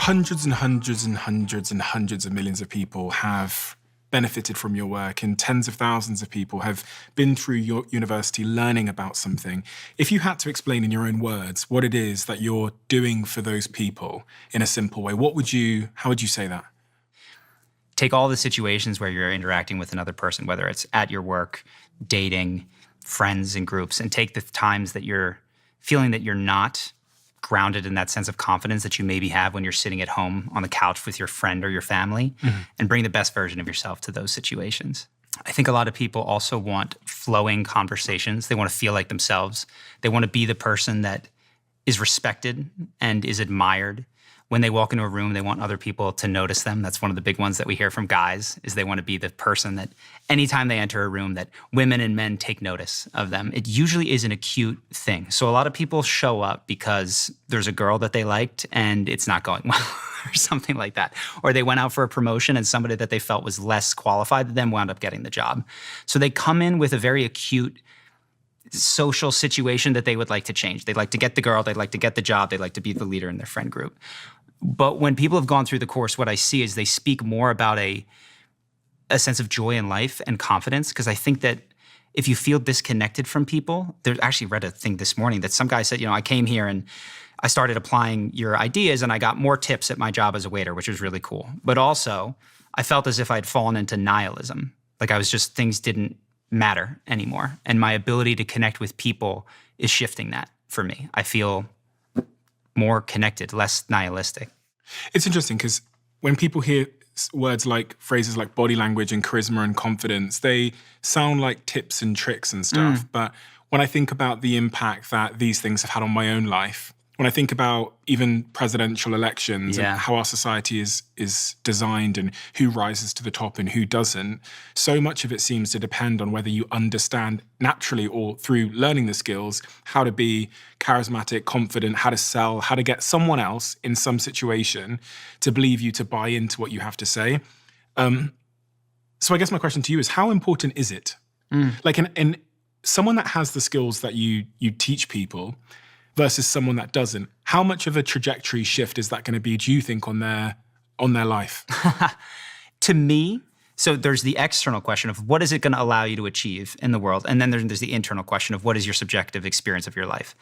Hundreds and hundreds and hundreds and hundreds of millions of people have benefited from your work, and tens of thousands of people have been through your university learning about something. If you had to explain in your own words what it is that you're doing for those people in a simple way, how would you say that? Take all the situations where you're interacting with another person, whether it's at your work, dating, friends and groups, and take the times that you're feeling that you're not grounded in that sense of confidence that you maybe have when you're sitting at home on the couch with your friend or your family, and bring the best version of yourself to those situations. I think a lot of people also want flowing conversations. They want to feel like themselves. They want to be the person that is respected and is admired. When they walk into a room, they want other people to notice them. That's one of the big ones that we hear from guys, is they want to be the person that anytime they enter a room that women and men take notice of them. It usually is an acute thing. So a lot of people show up because there's a girl that they liked and it's not going well or something like that. Or they went out for a promotion and somebody that they felt was less qualified than them wound up getting the job. So they come in with a very acute social situation that they would like to change. They'd like to get the girl, they'd like to get the job, they'd like to be the leader in their friend group. But when people have gone through the course, what I see is they speak more about a sense of joy in life and confidence, because I think that if you feel disconnected from people, I actually read a thing this morning that some guy said, I came here and I started applying your ideas and I got more tips at my job as a waiter, which was really cool. But also, I felt as if I'd fallen into nihilism. Like things didn't matter anymore. And my ability to connect with people is shifting that for me. I feel more connected, less nihilistic. It's interesting because when people hear phrases like body language and charisma and confidence, they sound like tips and tricks and stuff. But when I think about the impact that these things have had on my own life, when I think about even presidential elections and how our society is designed and who rises to the top and who doesn't, so much of it seems to depend on whether you understand naturally or through learning the skills how to be charismatic, confident, how to sell, how to get someone else in some situation to believe you, to buy into what you have to say. So I guess my question to you is, how important is it? Like in someone that has the skills that you teach people versus someone that doesn't, how much of a trajectory shift is that going to be, do you think, on their life? To me, so there's the external question of what is it going to allow you to achieve in the world? And then there's the internal question of what is your subjective experience of your life?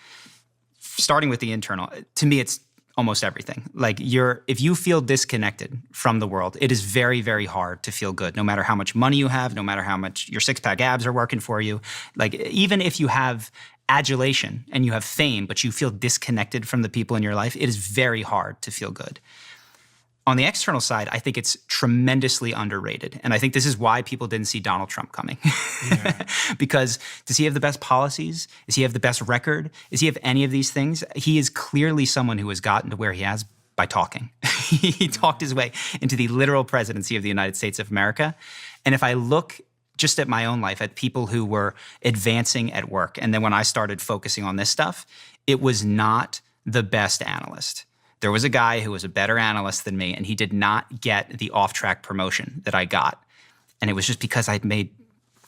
Starting with the internal, to me, it's almost everything. Like if you feel disconnected from the world, it is very, very hard to feel good, no matter how much money you have, no matter how much your six-pack abs are working for you. Like even if you have adulation and you have fame, but you feel disconnected from the people in your life, it is very hard to feel good. On the external side, I think it's tremendously underrated. And I think this is why people didn't see Donald Trump coming. Because does he have the best policies? Does he have the best record? Does he have any of these things? He is clearly someone who has gotten to where he has by talking. He talked his way into the literal presidency of the United States of America. And if I look just at my own life, at people who were advancing at work, and then when I started focusing on this stuff, it was not the best analyst. There was a guy who was a better analyst than me, and he did not get the off-track promotion that I got. And it was just because I'd made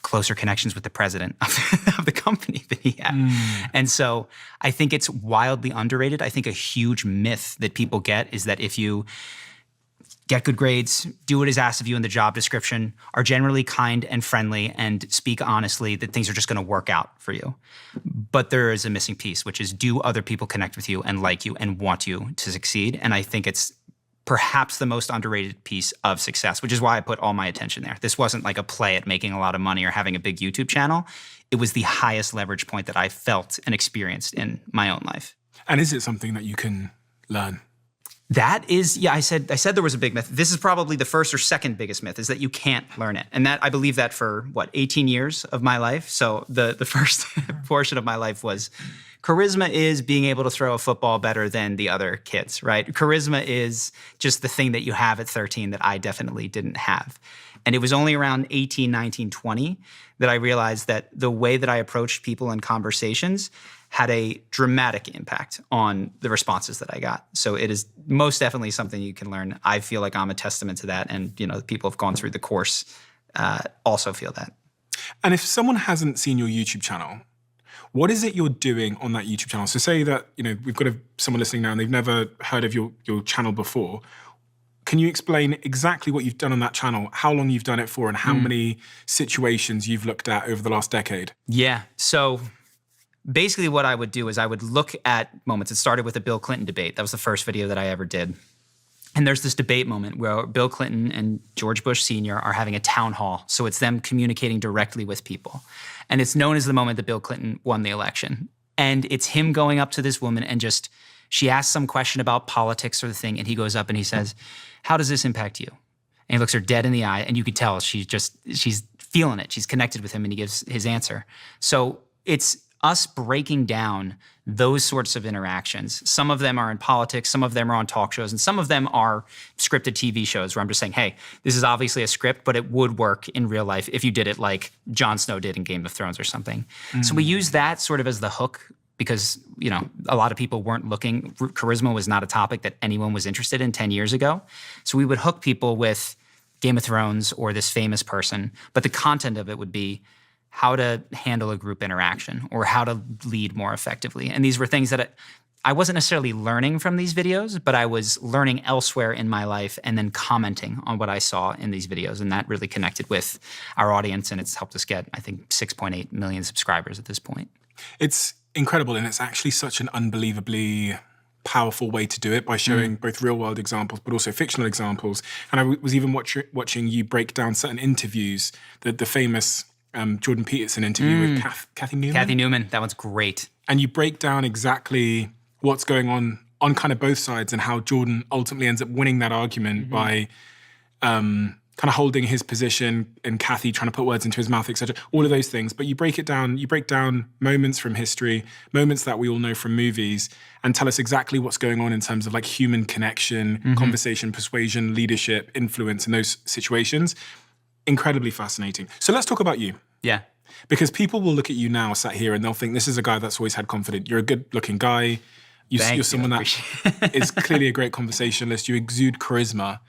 closer connections with the president of the company than he had. And so I think it's wildly underrated. I think a huge myth that people get is that if you get good grades, do what is asked of you in the job description, are generally kind and friendly, and speak honestly, that things are just going to work out for you. But there is a missing piece, which is, do other people connect with you and like you and want you to succeed? And I think it's perhaps the most underrated piece of success, which is why I put all my attention there. This wasn't like a play at making a lot of money or having a big YouTube channel. It was the highest leverage point that I felt and experienced in my own life. And is it something that you can learn? That is, I said there was a big myth. This is probably the first or second biggest myth, is that you can't learn it. And that I believe that for 18 years of my life. So the first portion of my life was charisma is being able to throw a football better than the other kids, right? Charisma is just the thing that you have at 13 that I definitely didn't have. And it was only around 18, 19, 20 that I realized that the way that I approached people in conversations had a dramatic impact on the responses that I got. So it is most definitely something you can learn. I feel like I'm a testament to that. And, the people who've gone through the course also feel that. And if someone hasn't seen your YouTube channel, What is it you're doing on that YouTube channel? So say that, we've got someone listening now and they've never heard of your channel before. Can you explain exactly what you've done on that channel, how long you've done it for, and how many situations you've looked at over the last decade? Yeah. So basically what I would do is I would look at moments. It started with a Bill Clinton debate. That was the first video that I ever did. And there's this debate moment where Bill Clinton and George Bush Sr. are having a town hall. So it's them communicating directly with people. And it's known as the moment that Bill Clinton won the election. And it's him going up to this woman and she asks some question about politics or the thing. And he goes up and he says, how does this impact you? And he looks her dead in the eye. And you could tell she's feeling it. She's connected with him and he gives his answer. So it's us breaking down those sorts of interactions. Some of them are in politics, some of them are on talk shows, and some of them are scripted TV shows where I'm just saying, hey, this is obviously a script, but it would work in real life if you did it like Jon Snow did in Game of Thrones or something. So we use that sort of as the hook because, a lot of people weren't looking. Charisma was not a topic that anyone was interested in 10 years ago. So we would hook people with Game of Thrones or this famous person, but the content of it would be how to handle a group interaction or how to lead more effectively. And these were things that I wasn't necessarily learning from these videos, but I was learning elsewhere in my life and then commenting on what I saw in these videos. And that really connected with our audience. And it's helped us get, I think, 6.8 million subscribers at this point. It's incredible. And it's actually such an unbelievably powerful way to do it by showing both real world examples, but also fictional examples. And I was even watching you break down certain interviews, the famous Jordan Peterson interview with Kathy Newman. Kathy Newman, that one's great. And you break down exactly what's going on kind of both sides and how Jordan ultimately ends up winning that argument by kind of holding his position and Kathy trying to put words into his mouth, etc. All of those things. But you break down moments from history, moments that we all know from movies, and tell us exactly what's going on in terms of like human connection, conversation, persuasion, leadership, influence in those situations. Incredibly fascinating. So let's talk about you. Yeah. Because people will look at you now sat here and they'll think this is a guy that's always had confidence. You're a good looking guy. You're someone that is clearly a great conversationalist. You exude charisma.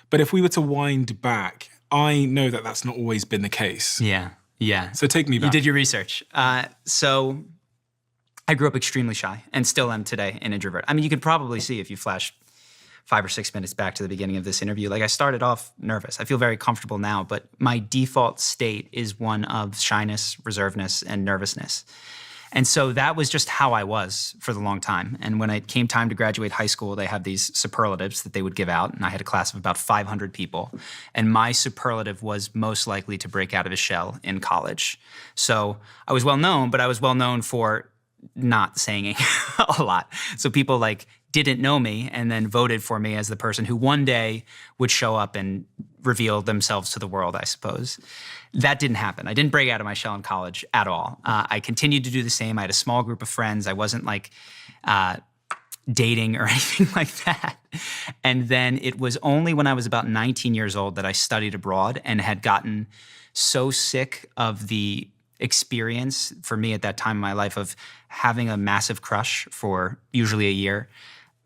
But if we were to wind back, I know that that's not always been the case. Yeah. Yeah. So take me back. You did your research. So I grew up extremely shy and still am today an introvert. I mean, you could probably see if you flash 5 or 6 minutes back to the beginning of this interview, like I started off nervous. I feel very comfortable now, but my default state is one of shyness, reservedness, and nervousness. And so that was just how I was for the long time. And when it came time to graduate high school, they had these superlatives that they would give out. And I had a class of about 500 people. And my superlative was most likely to break out of his shell in college. So I was well known, but I was well known for not saying a lot. So people didn't know me and then voted for me as the person who one day would show up and reveal themselves to the world, I suppose. That didn't happen. I didn't break out of my shell in college at all. I continued to do the same. I had a small group of friends. I wasn't dating or anything like that. And then it was only when I was about 19 years old that I studied abroad and had gotten so sick of the experience for me at that time in my life of having a massive crush for usually a year,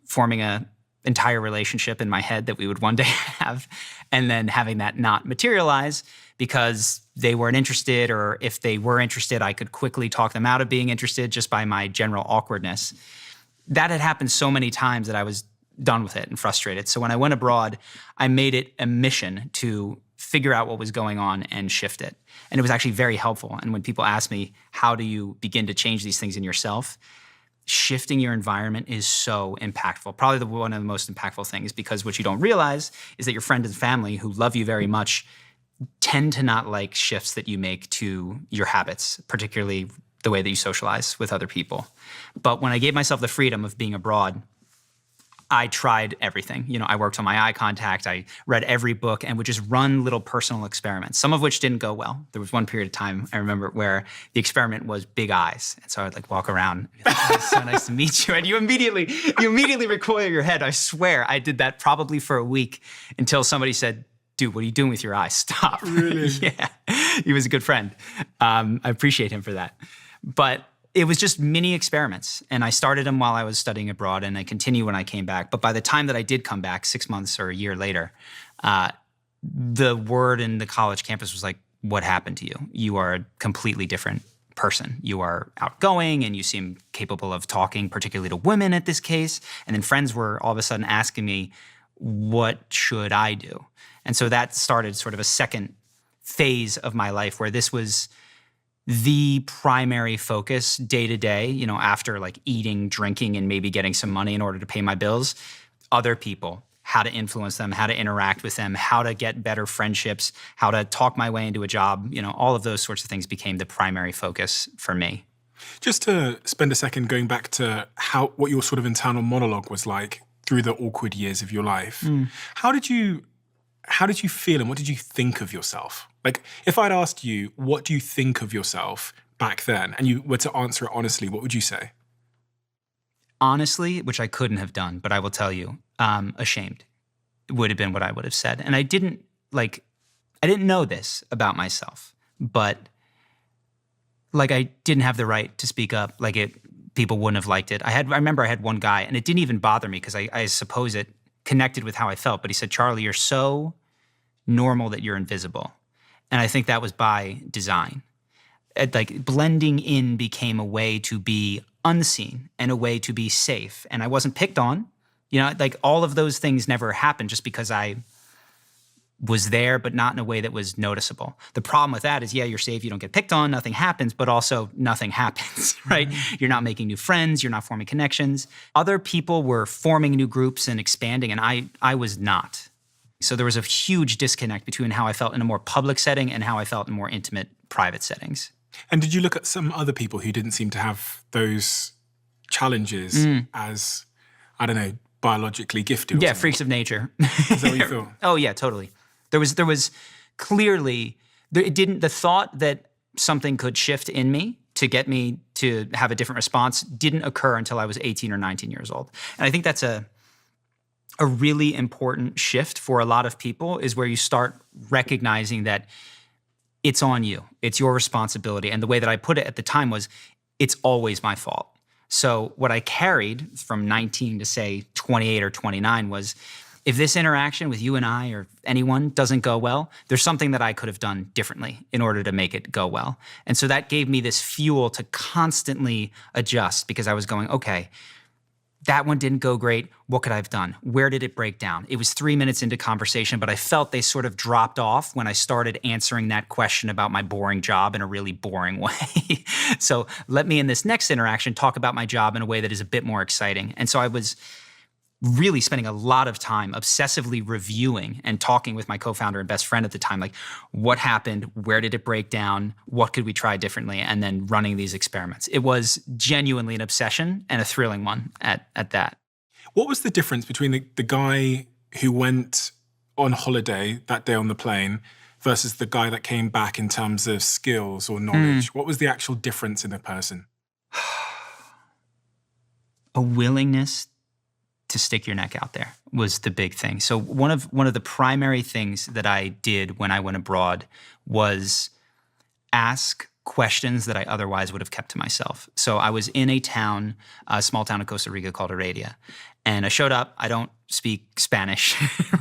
forming an entire relationship in my head that we would one day have, and then having that not materialize because they weren't interested, or if they were interested, I could quickly talk them out of being interested just by my general awkwardness. That had happened so many times that I was done with it and frustrated. So when I went abroad, I made it a mission to figure out what was going on and shift it. And it was actually very helpful. And when people ask me, how do you begin to change these things in yourself? Shifting your environment is so impactful. Probably one of the most impactful things, because what you don't realize is that your friends and family who love you very much tend to not like shifts that you make to your habits, particularly the way that you socialize with other people. But when I gave myself the freedom of being abroad, I tried everything. I worked on my eye contact. I read every book and would just run little personal experiments, some of which didn't go well. There was one period of time I remember where the experiment was big eyes. And so I would walk around and be like, oh, it's so nice to meet you. And you immediately recoil your head. I swear I did that probably for a week until somebody said, dude, what are you doing with your eyes? Stop. Really? Yeah. He was a good friend. I appreciate him for that. But it was just mini experiments. And I started them while I was studying abroad, and I continued when I came back. But by the time that I did come back 6 months or a year later, the word in the college campus was like, what happened to you? You are a completely different person. You are outgoing and you seem capable of talking, particularly to women at this case. And then friends were all of a sudden asking me, what should I do? And so that started sort of a second phase of my life where this was the primary focus day to day, you know, after like eating, drinking, and maybe getting some money in order to pay my bills. Other people, how to influence them, how to interact with them, how to get better friendships, how to talk my way into a job, you know, all of those sorts of things became the primary focus for me. Just to spend a second going back to what your sort of internal monologue was like through the awkward years of your life. How did you feel and what did you think of yourself? Like, if I'd asked you, what do you think of yourself back then, and you were to answer it honestly, what would you say? Honestly, which I couldn't have done, but I will tell you, ashamed would have been what I would have said. And I didn't know this about myself, but like I didn't have the right to speak up. People wouldn't have liked it. I remember I had one guy, and it didn't even bother me because I suppose it connected with how I felt. But he said, "Charlie, you're so normal that you're invisible." And I think that was by design. Like blending in became a way to be unseen and a way to be safe. And I wasn't picked on. You know, like all of those things never happened just because I was there, but not in a way that was noticeable. The problem with that is, yeah, you're safe, you don't get picked on, nothing happens, but also nothing happens, right? You're not making new friends, you're not forming connections. Other people were forming new groups and expanding, and I was not. So there was a huge disconnect between how I felt in a more public setting and how I felt in more intimate, private settings. And did you look at some other people who didn't seem to have those challenges as, I don't know, biologically gifted? Yeah, freaks of nature. Is that what you thought? Oh yeah, totally. There was clearly, the thought that something could shift in me to get me to have a different response didn't occur until I was 18 or 19 years old. And I think that's a really important shift for a lot of people, is where you start recognizing that it's on you. It's your responsibility. And the way that I put it at the time was, it's always my fault. So what I carried from 19 to say 28 or 29 was, if this interaction with you and I or anyone doesn't go well, there's something that I could have done differently in order to make it go well. And so that gave me this fuel to constantly adjust, because I was going, okay, that one didn't go great. What could I have done? Where did it break down? It was 3 minutes into conversation, but I felt they sort of dropped off when I started answering that question about my boring job in a really boring way. So let me in this next interaction talk about my job in a way that is a bit more exciting. And so I was really spending a lot of time obsessively reviewing and talking with my co-founder and best friend at the time, like, what happened? Where did it break down? What could we try differently? And then running these experiments. It was genuinely an obsession, and a thrilling one at that. What was the difference between the guy who went on holiday that day on the plane versus the guy that came back in terms of skills or knowledge? What was the actual difference in a person? A willingness to stick your neck out there was the big thing. So one of the primary things that I did when I went abroad was ask questions that I otherwise would have kept to myself. So I was in a small town in Costa Rica called Heredia, and I showed up. I don't speak Spanish,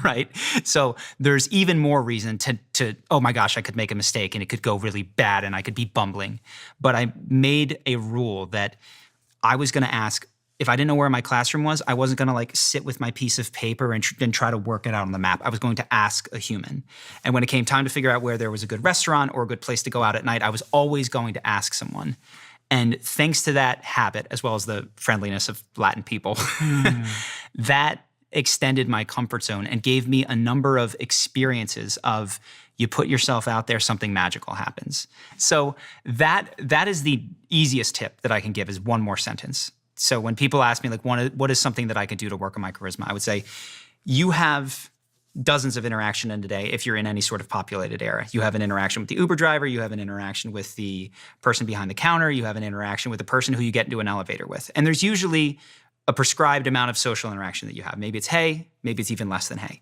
right? So there's even more reason to, oh my gosh, I could make a mistake and it could go really bad and I could be bumbling. But I made a rule that I was going to ask. If I didn't know where my classroom was, I wasn't going to sit with my piece of paper and try to work it out on the map. I was going to ask a human. And when it came time to figure out where there was a good restaurant or a good place to go out at night, I was always going to ask someone. And thanks to that habit, as well as the friendliness of Latin people, that extended my comfort zone and gave me a number of experiences of, you put yourself out there, something magical happens. So that is the easiest tip that I can give, is one more sentence. So when people ask me, what is something that I could do to work on my charisma, I would say, you have dozens of interaction in a day if you're in any sort of populated area. You have an interaction with the Uber driver, you have an interaction with the person behind the counter, you have an interaction with the person who you get into an elevator with. And there's usually a prescribed amount of social interaction that you have. Maybe it's hey, maybe it's even less than hey.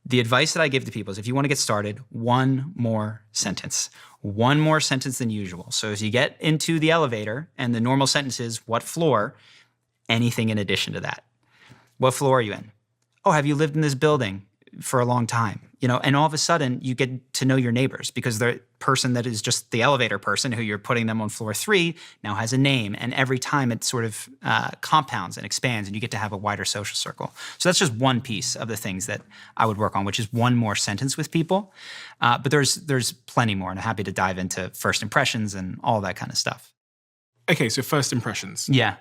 The advice that I give to people is, if you want to get started, one more sentence than usual. So as you get into the elevator and the normal sentence is, what floor? Anything in addition to that. What floor are you in? Oh, have you lived in this building for a long time? and all of a sudden you get to know your neighbors because the person that is just the elevator person who you're putting them on floor 3 now has a name. And every time it sort of compounds and expands and you get to have a wider social circle. So that's just one piece of the things that I would work on, which is one more sentence with people. But there's plenty more, and I'm happy to dive into first impressions and all that kind of stuff. Okay, so first impressions. Yeah.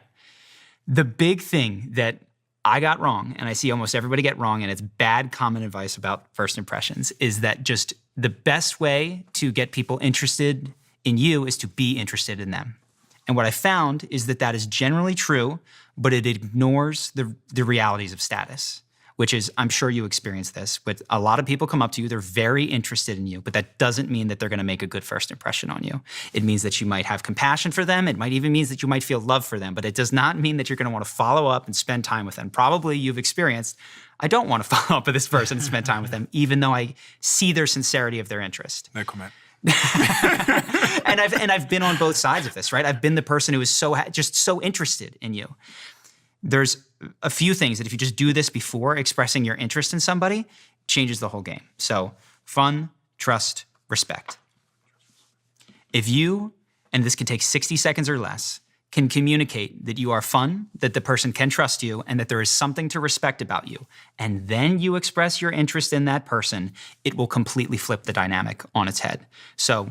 The big thing that I got wrong, and I see almost everybody get wrong, and it's bad common advice about first impressions, is that just the best way to get people interested in you is to be interested in them. And what I found is that that is generally true, but it ignores the realities of status, which is, I'm sure you experience this, but a lot of people come up to you, they're very interested in you, but that doesn't mean that they're gonna make a good first impression on you. It means that you might have compassion for them. It might even mean that you might feel love for them, but it does not mean that you're gonna wanna follow up and spend time with them. Probably you've experienced, I don't wanna follow up with this person and spend time with them, even though I see their sincerity of their interest. No comment. and I've been on both sides of this, right? I've been the person who is just so interested in you. There's a few things that if you just do this before expressing your interest in somebody, changes the whole game. So fun, trust, respect. If you, and this can take 60 seconds or less, can communicate that you are fun, that the person can trust you, and that there is something to respect about you, and then you express your interest in that person, it will completely flip the dynamic on its head. So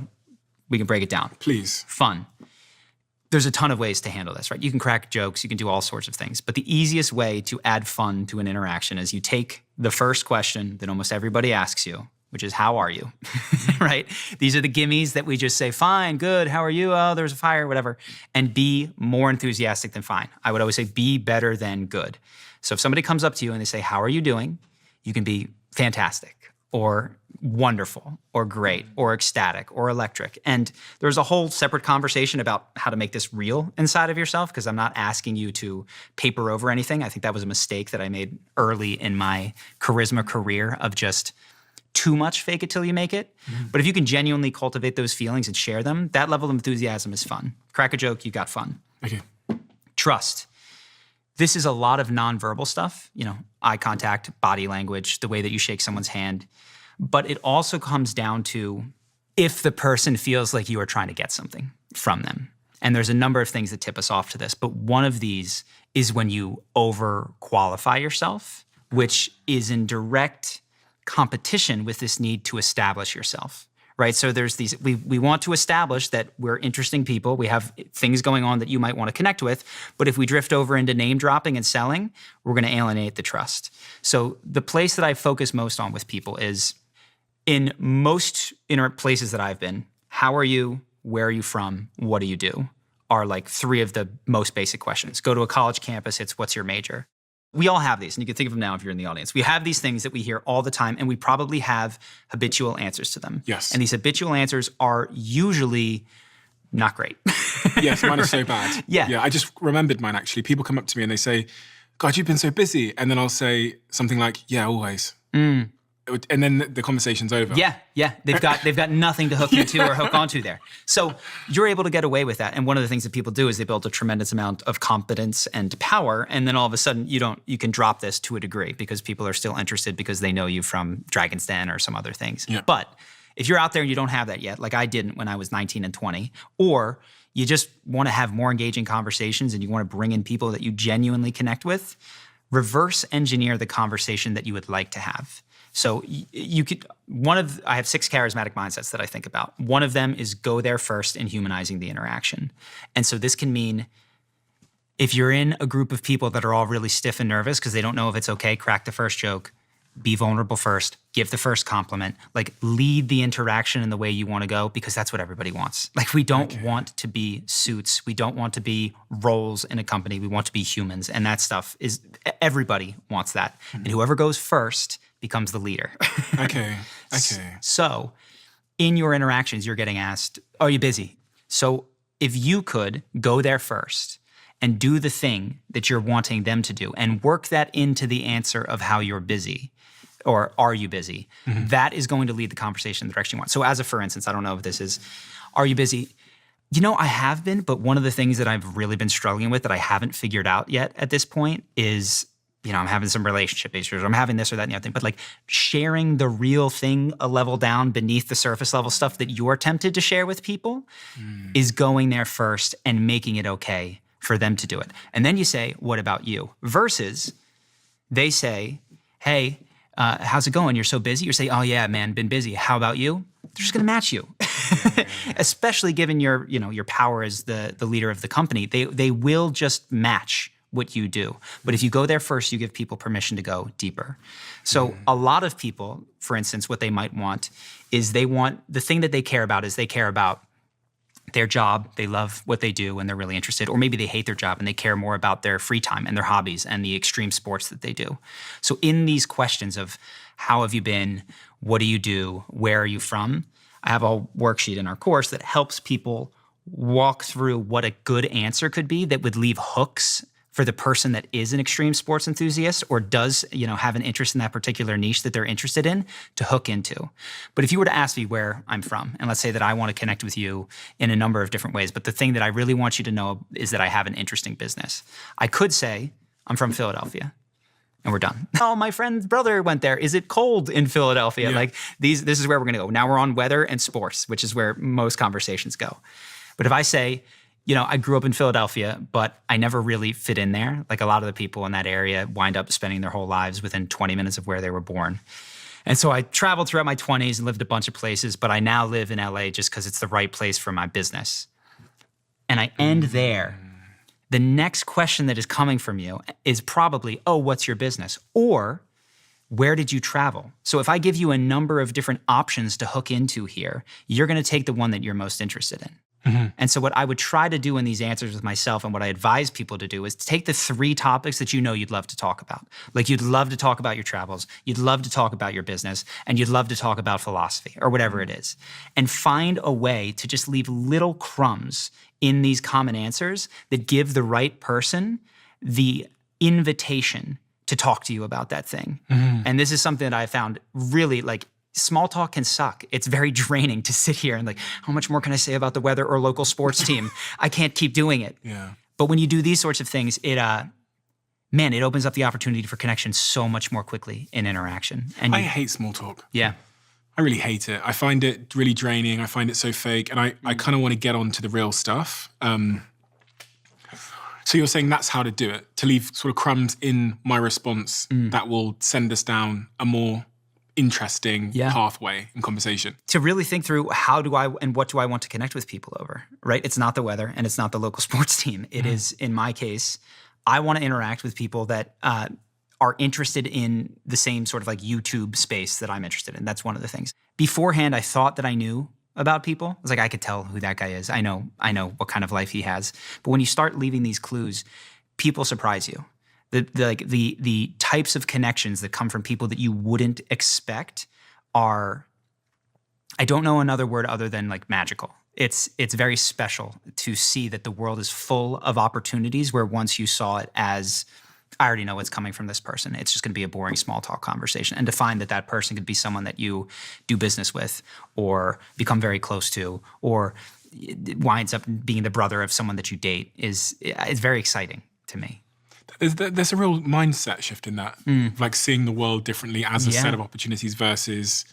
we can break it down. Please. Fun. There's a ton of ways to handle this, right? You can crack jokes, you can do all sorts of things. But the easiest way to add fun to an interaction is you take the first question that almost everybody asks you, which is, how are you, right? These are the gimmies that we just say, fine, good, how are you? Oh, there's a fire, whatever. And be more enthusiastic than fine. I would always say be better than good. So if somebody comes up to you and they say, how are you doing? You can be fantastic, or wonderful, or great, or ecstatic, or electric. And there's a whole separate conversation about how to make this real inside of yourself, because I'm not asking you to paper over anything. I think that was a mistake that I made early in my charisma career of just too much fake it till you make it. Mm-hmm. But if you can genuinely cultivate those feelings and share them, that level of enthusiasm is fun. Crack a joke, you got fun. Okay. Trust. This is a lot of nonverbal stuff, eye contact, body language, the way that you shake someone's hand. But it also comes down to if the person feels like you are trying to get something from them. And there's a number of things that tip us off to this, but one of these is when you over-qualify yourself, which is in direct competition with this need to establish yourself. Right, so there's these, we want to establish that we're interesting people, we have things going on that you might want to connect with, but if we drift over into name dropping and selling, we're going to alienate the trust. So the place that I focus most on with people is, in most places that I've been, how are you, where are you from, what do you do, are like 3 of the most basic questions. Go to a college campus, it's what's your major? We all have these, and you can think of them now if you're in the audience. We have these things that we hear all the time, and we probably have habitual answers to them. Yes. And these habitual answers are usually not great. Yes, mine is so bad. Yeah. Yeah, I just remembered mine, actually. People come up to me and they say, God, you've been so busy. And then I'll say something like, yeah, always. And then the conversation's over. Yeah. They've got nothing to hook into or hook onto there. So you're able to get away with that. And one of the things that people do is they build a tremendous amount of competence and power. And then all of a sudden you can drop this to a degree because people are still interested because they know you from Dragon's Den or some other things. Yeah. But if you're out there and you don't have that yet, like I didn't when I was 19 and 20, or you just want to have more engaging conversations and you want to bring in people that you genuinely connect with, reverse engineer the conversation that you would like to have. So you could, I have 6 charismatic mindsets that I think about. One of them is go there first in humanizing the interaction. And so this can mean if you're in a group of people that are all really stiff and nervous because they don't know if it's okay, crack the first joke, be vulnerable first, give the first compliment, like lead the interaction in the way you want to go because that's what everybody wants. Like we don't want to be suits. We don't want to be roles in a company. We want to be humans. And that stuff is, everybody wants that. Mm-hmm. And whoever goes first becomes the leader. Okay. So in your interactions, you're getting asked, are you busy? So if you could go there first and do the thing that you're wanting them to do and work that into the answer of how you're busy or are you busy, that is going to lead the conversation in the direction you want. So as a for instance, I don't know if this is, are you busy? I have been, but one of the things that I've really been struggling with that I haven't figured out yet at this point is I'm having some relationship issues, or I'm having this or that and the other thing. But like sharing the real thing a level down beneath the surface level stuff that you're tempted to share with people is going there first and making it okay for them to do it. And then you say, what about you? Versus they say, hey, how's it going? You're so busy. You say, oh yeah, man, been busy. How about you? They're just going to match you. Especially given your power as the leader of the company. They will just match what you do. But if you go there first, you give people permission to go deeper. So a lot of people, for instance, what they might want is the thing that they care about is they care about their job, they love what they do and they're really interested, or maybe they hate their job and they care more about their free time and their hobbies and the extreme sports that they do. So in these questions of how have you been, what do you do, where are you from, I have a worksheet in our course that helps people walk through what a good answer could be that would leave hooks for the person that is an extreme sports enthusiast or does, have an interest in that particular niche that they're interested in to hook into. But if you were to ask me where I'm from, and let's say that I want to connect with you in a number of different ways, but the thing that I really want you to know is that I have an interesting business. I could say I'm from Philadelphia. And we're done. Oh, my friend's brother went there. Is it cold in Philadelphia? Yeah. This is where we're going to go. Now we're on weather and sports, which is where most conversations go. But if I say, I grew up in Philadelphia, but I never really fit in there. Like a lot of the people in that area wind up spending their whole lives within 20 minutes of where they were born. And so I traveled throughout my 20s and lived a bunch of places, but I now live in LA just because it's the right place for my business. And I end there. The next question that is coming from you is probably, oh, what's your business? Or where did you travel? So if I give you a number of different options to hook into here, you're going to take the one that you're most interested in. And so what I would try to do in these answers with myself and what I advise people to do is to take the 3 topics that you'd love to talk about. Like you'd love to talk about your travels, you'd love to talk about your business, and you'd love to talk about philosophy or whatever it is. And find a way to just leave little crumbs in these common answers that give the right person the invitation to talk to you about that thing. And this is something that I found really small talk can suck. It's very draining to sit here and how much more can I say about the weather or local sports team? I can't keep doing it. Yeah. But when you do these sorts of things, it opens up the opportunity for connection so much more quickly in interaction. And I hate small talk. Yeah. I really hate it. I find it really draining. I find it so fake. And I kind of want to get on to the real stuff. So you're saying that's how to do it, to leave sort of crumbs in my response that will send us down a more interesting pathway in conversation. To really think through how do I and what do I want to connect with people over, right? It's not the weather and it's not the local sports team. It is, in my case, I want to interact with people that are interested in the same sort of YouTube space that I'm interested in. That's one of the things. Beforehand, I thought that I knew about people. I was I could tell who that guy is. I know what kind of life he has. But when you start leaving these clues, people surprise you. The types of connections that come from people that you wouldn't expect are, I don't know another word other than magical. It's very special to see that the world is full of opportunities where once you saw it as, I already know what's coming from this person. It's just going to be a boring small talk conversation. And to find that person could be someone that you do business with or become very close to or winds up being the brother of someone that you date is very exciting to me. There's a real mindset shift in that, seeing the world differently as a set of opportunities versus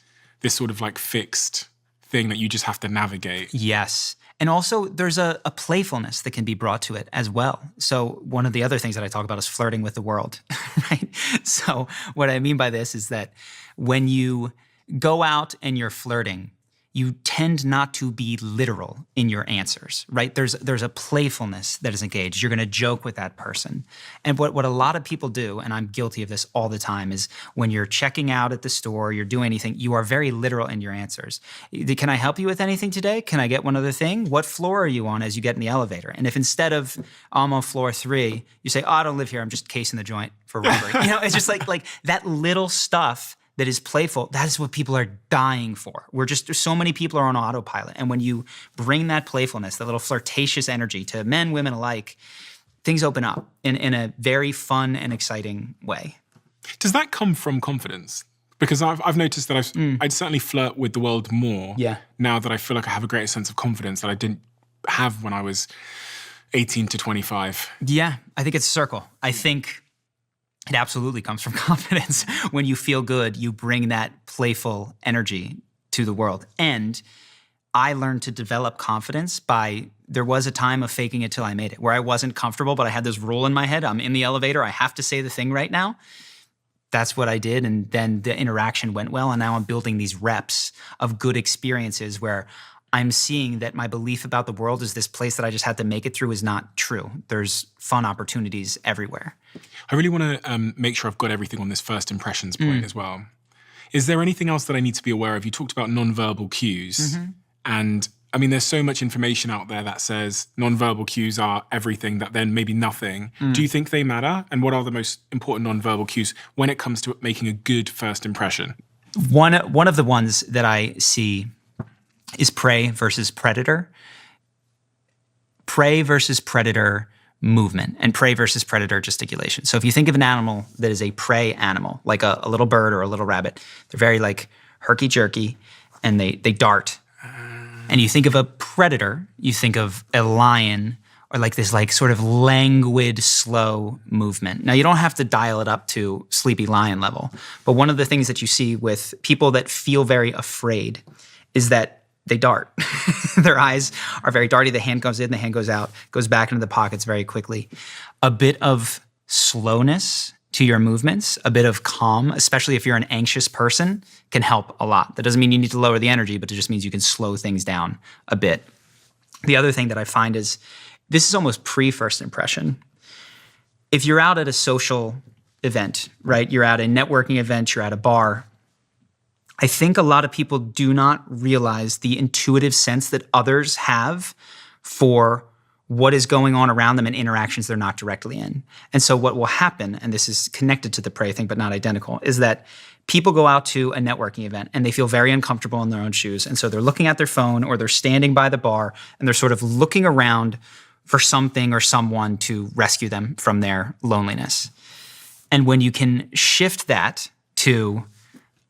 this sort of fixed thing that you just have to navigate. Yes. And also there's a playfulness that can be brought to it as well. So one of the other things that I talk about is flirting with the world, right? So what I mean by this is that when you go out and you're flirting, you tend not to be literal in your answers, right? There's a playfulness that is engaged. You're going to joke with that person. And what a lot of people do, and I'm guilty of this all the time, is when you're checking out at the store, you're doing anything, you are very literal in your answers. Can I help you with anything today? Can I get one other thing? What floor are you on as you get in the elevator? And if instead of I'm on floor 3, you say, oh, I don't live here, I'm just casing the joint for robbery. It's just like that little stuff that is playful, that is what people are dying for. So many people are on autopilot. And when you bring that playfulness, that little flirtatious energy to men, women alike, things open up in a very fun and exciting way. Does that come from confidence? Because I've noticed that I'd certainly flirt with the world more now that I feel like I have a greater sense of confidence that I didn't have when I was 18 to 25. Yeah, I think it's a circle. I think It absolutely comes from confidence. When you feel good, you bring that playful energy to the world. And I learned to develop confidence there was a time of faking it till I made it, where I wasn't comfortable, but I had this rule in my head. I'm in the elevator. I have to say the thing right now. That's what I did. And then the interaction went well. And now I'm building these reps of good experiences where I'm seeing that my belief about the world is this place that I just had to make it through is not true. There's fun opportunities everywhere. I really want to make sure I've got everything on this first impressions point as well. Is there anything else that I need to be aware of? You talked about nonverbal cues. And I mean, there's so much information out there that says nonverbal cues are everything, that then maybe nothing. Do you think they matter? And what are the most important nonverbal cues when it comes to making a good first impression? One of the ones that I see is prey versus predator. Prey versus predator movement and prey versus predator gesticulation. So if you think of an animal that is a prey animal, like a little bird or a little rabbit, they're very like herky-jerky and they dart. And you think of a predator, you think of a lion or like this like sort of languid, slow movement. Now you don't have to dial it up to sleepy lion level, but one of the things that you see with people that feel very afraid is that they dart. Their eyes are very darty. The hand goes in, the hand goes out, goes back into the pockets very quickly. A bit of slowness to your movements, a bit of calm, especially if you're an anxious person, can help a lot. That doesn't mean you need to lower the energy, but it just means you can slow things down a bit. The other thing that I find is, this is almost pre-first impression. If you're out at a social event, right? You're at a networking event, you're at a bar, I think a lot of people do not realize the intuitive sense that others have for what is going on around them and interactions they're not directly in. And so what will happen, and this is connected to the prey thing but not identical, is that people go out to a networking event and they feel very uncomfortable in their own shoes. And so they're looking at their phone or they're standing by the bar and they're sort of looking around for something or someone to rescue them from their loneliness. And when you can shift that to,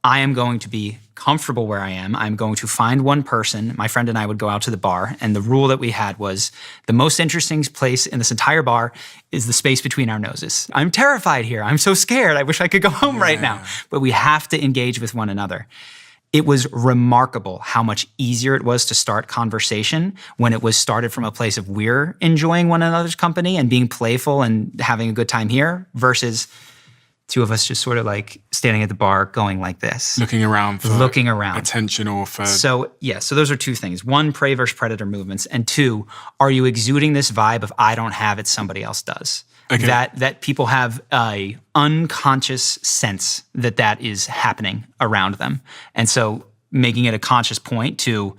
I am going to be comfortable where I am. I'm going to find one person. My friend and I would go out to the bar, and the rule that we had was the most interesting place in this entire bar is the space between our noses. I'm terrified here. I'm so scared. I wish I could go home right now. But we have to engage with one another. It was remarkable how much easier it was to start conversation when it was started from a place of we're enjoying one another's company and being playful and having a good time here versus two of us just sort of like standing at the bar going like this. Looking around for attention or for... So those are two things. One, prey versus predator movements. And two, are you exuding this vibe of I don't have it, somebody else does? Okay. That people have a unconscious sense that is happening around them. And so making it a conscious point to,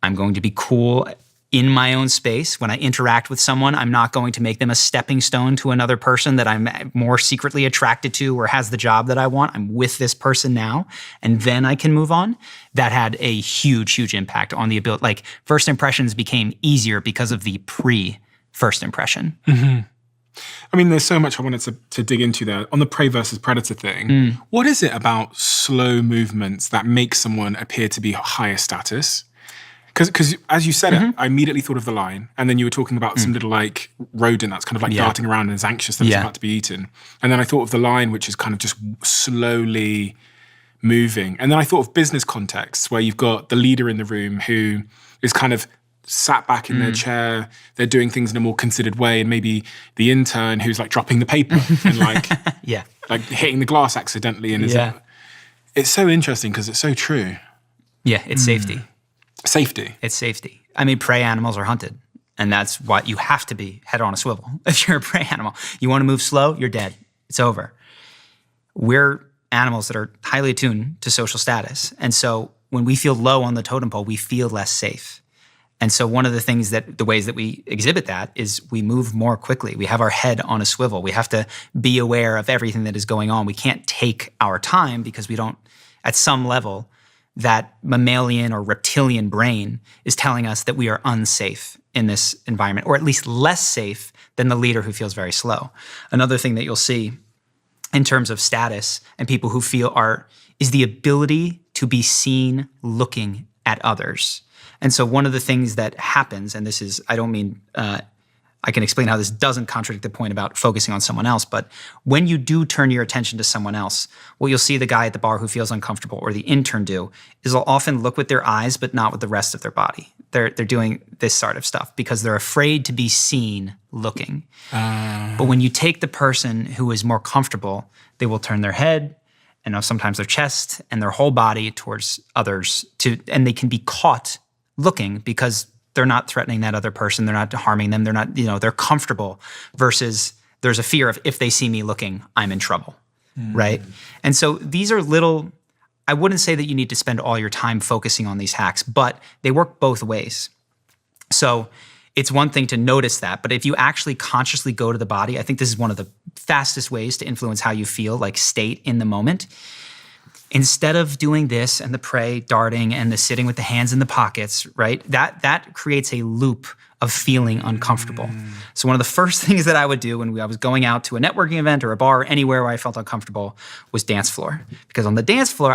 I'm going to be cool in my own space. When I interact with someone, I'm not going to make them a stepping stone to another person that I'm more secretly attracted to or has the job that I want. I'm with this person now, and then I can move on. That had a huge, huge impact on the ability. Like, first impressions became easier because of the pre-first impression. Mm-hmm. I mean, there's so much I wanted to dig into there. On the prey versus predator thing, what is it about slow movements that make someone appear to be higher status? Because as you said it, I immediately thought of the lion, and then you were talking about some little like rodent that's kind of like darting around and is anxious that it's about to be eaten. And then I thought of the lion, which is kind of just slowly moving. And then I thought of business contexts where you've got the leader in the room who is kind of sat back in their chair, they're doing things in a more considered way, and maybe the intern who's like dropping the paper and like like hitting the glass accidentally. And it's so interesting because it's so true. Yeah, it's safety. Safety. It's safety. I mean, prey animals are hunted, and that's why you have to be head on a swivel. If you're a prey animal, you want to move slow, you're dead. It's over. We're animals that are highly attuned to social status. And so when we feel low on the totem pole, we feel less safe. And so one of the ways that we exhibit that is we move more quickly. We have our head on a swivel. We have to be aware of everything that is going on. We can't take our time because we don't, at some level, that mammalian or reptilian brain is telling us that we are unsafe in this environment, or at least less safe than the leader who feels very slow. Another thing that you'll see in terms of status and people who feel is the ability to be seen looking at others. And so one of the things that happens, and this is, I don't mean I can explain how this doesn't contradict the point about focusing on someone else, but when you do turn your attention to someone else, what you'll see the guy at the bar who feels uncomfortable or the intern do is they'll often look with their eyes, but not with the rest of their body. They're doing this sort of stuff because they're afraid to be seen looking. But when you take the person who is more comfortable, they will turn their head and sometimes their chest and their whole body towards others, and they can be caught looking because they're not threatening that other person. They're not harming them. They're not, they're comfortable versus there's a fear of if they see me looking, I'm in trouble, right? And so these are little, I wouldn't say that you need to spend all your time focusing on these hacks, but they work both ways. So it's one thing to notice that, but if you actually consciously go to the body, I think this is one of the fastest ways to influence how you feel, like state in the moment. Instead of doing this and the pray, darting, and the sitting with the hands in the pockets, right? That creates a loop of feeling uncomfortable. So one of the first things that I would do when I was going out to a networking event or a bar or anywhere where I felt uncomfortable was dance floor. Because on the dance floor,